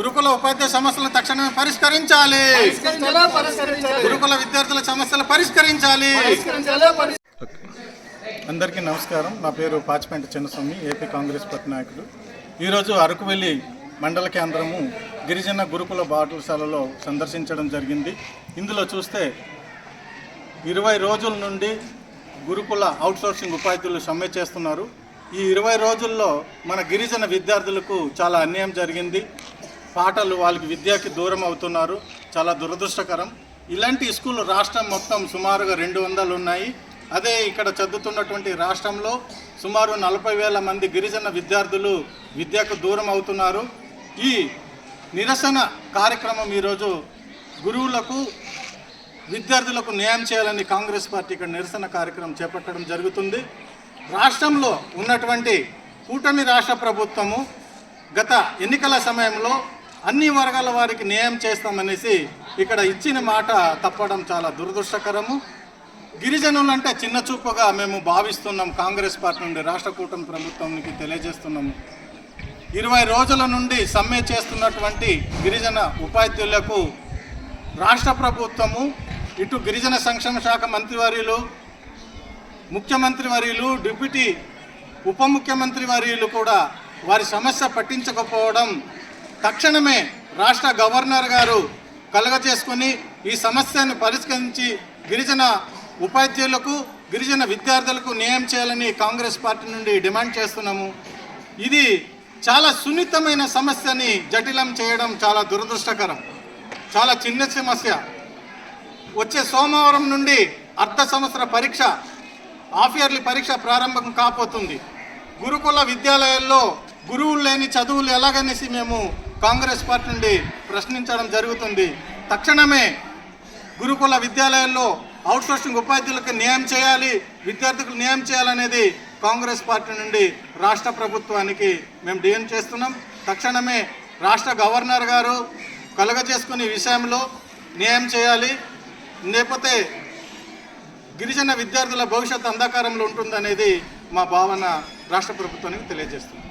గురుకుల ఉపాధ్యాయ సమస్యలను తక్షణమే పరిష్కరించాలి. గురుకుల విద్యార్థుల సమస్యలు పరిష్కరించాలి. అందరికీ నమస్కారం. నా పేరు పాచిపెంట చిన్నస్వామి, ఏపీ కాంగ్రెస్ పార్టీ నాయకుడు. ఈరోజు అరకువెల్లి మండల కేంద్రము గిరిజన గురుకుల పాఠశాలలో సందర్శించడం జరిగింది. ఇందులో చూస్తే 20 రోజుల నుండి గురుకుల అవుట్సోర్సింగ్ ఉపాధ్యాయులు సమ్మె చేస్తున్నారు. ఈ 20 రోజుల్లో మన గిరిజన విద్యార్థులకు చాలా అన్యాయం జరిగింది. పాఠాలు వాళ్ళకి విద్యకి దూరం అవుతున్నారు. చాలా దురదృష్టకరం. ఇలాంటి స్కూళ్ళు రాష్ట్రం మొత్తం సుమారుగా 200 ఉన్నాయి. అదే ఇక్కడ చదువుతున్నటువంటి రాష్ట్రంలో సుమారు 40,000 మంది గిరిజన విద్యార్థులు విద్యకు దూరం అవుతున్నారు. ఈ నిరసన కార్యక్రమం ఈరోజు గురువులకు విద్యార్థులకు న్యాయం చేయాలని కాంగ్రెస్ పార్టీ ఇక్కడ నిరసన కార్యక్రమం చేపట్టడం జరుగుతుంది. రాష్ట్రంలో ఉన్నటువంటి కూటమి రాష్ట్ర ప్రభుత్వము గత ఎన్నికల సమయంలో అన్ని వర్గాల వారికి న్యాయం చేస్తామనేసి ఇక్కడ ఇచ్చిన మాట తప్పడం చాలా దురదృష్టకరము. గిరిజనులు అంటే చిన్న చూపుగా మేము భావిస్తున్నాం. కాంగ్రెస్ పార్టీ నుండి రాష్ట్ర కూటమి ప్రభుత్వానికి తెలియజేస్తున్నాము. 20 రోజుల నుండి సమ్మె చేస్తున్నటువంటి గిరిజన ఉపాధ్యాయులకు రాష్ట్ర ప్రభుత్వము ఇటు గిరిజన సంక్షేమ శాఖ మంత్రివర్యులు, ముఖ్యమంత్రి వర్యులు, డిప్యూటీ ఉప ముఖ్యమంత్రి వర్యులు కూడా వారి సమస్య పట్టించకపోవడం, తక్షణమే రాష్ట్ర గవర్నర్ గారు కలగజేసుకొని ఈ సమస్యను పరిష్కరించి గిరిజన ఉపాధ్యాయులకు, గిరిజన విద్యార్థులకు న్యాయం చేయాలని కాంగ్రెస్ పార్టీ నుండి డిమాండ్ చేస్తున్నాము. ఇది చాలా సున్నితమైన సమస్యని జటిలం చేయడం చాలా దురదృష్టకరం. చాలా చిన్న సమస్య. వచ్చే సోమవారం నుండి అర్ధ సంవత్సర పరీక్ష, హాఫ్ ఇయర్లీ పరీక్ష ప్రారంభం కాబోతుంది. గురుకుల విద్యాలయాల్లో గురువులు లేని చదువులు ఎలాగనేసి మేము కాంగ్రెస్ పార్టీ నుండి ప్రశ్నించడం జరుగుతుంది. తక్షణమే గురుకుల విద్యాలయాల్లో అవుట్సోర్సింగ్ ఉపాధ్యాయులకు న్యాయం చేయాలి, విద్యార్థులకు న్యాయం చేయాలనేది కాంగ్రెస్ పార్టీ నుండి రాష్ట్ర ప్రభుత్వానికి మేము డిమాండ్ చేస్తున్నాం. తక్షణమే రాష్ట్ర గవర్నర్ గారు కలుగజేసుకునే విషయంలో న్యాయం చేయాలి. లేకపోతే గిరిజన విద్యార్థుల భవిష్యత్తు అంధకారంలో ఉంటుందనేది మా భావన రాష్ట్ర ప్రభుత్వానికి తెలియజేస్తుంది.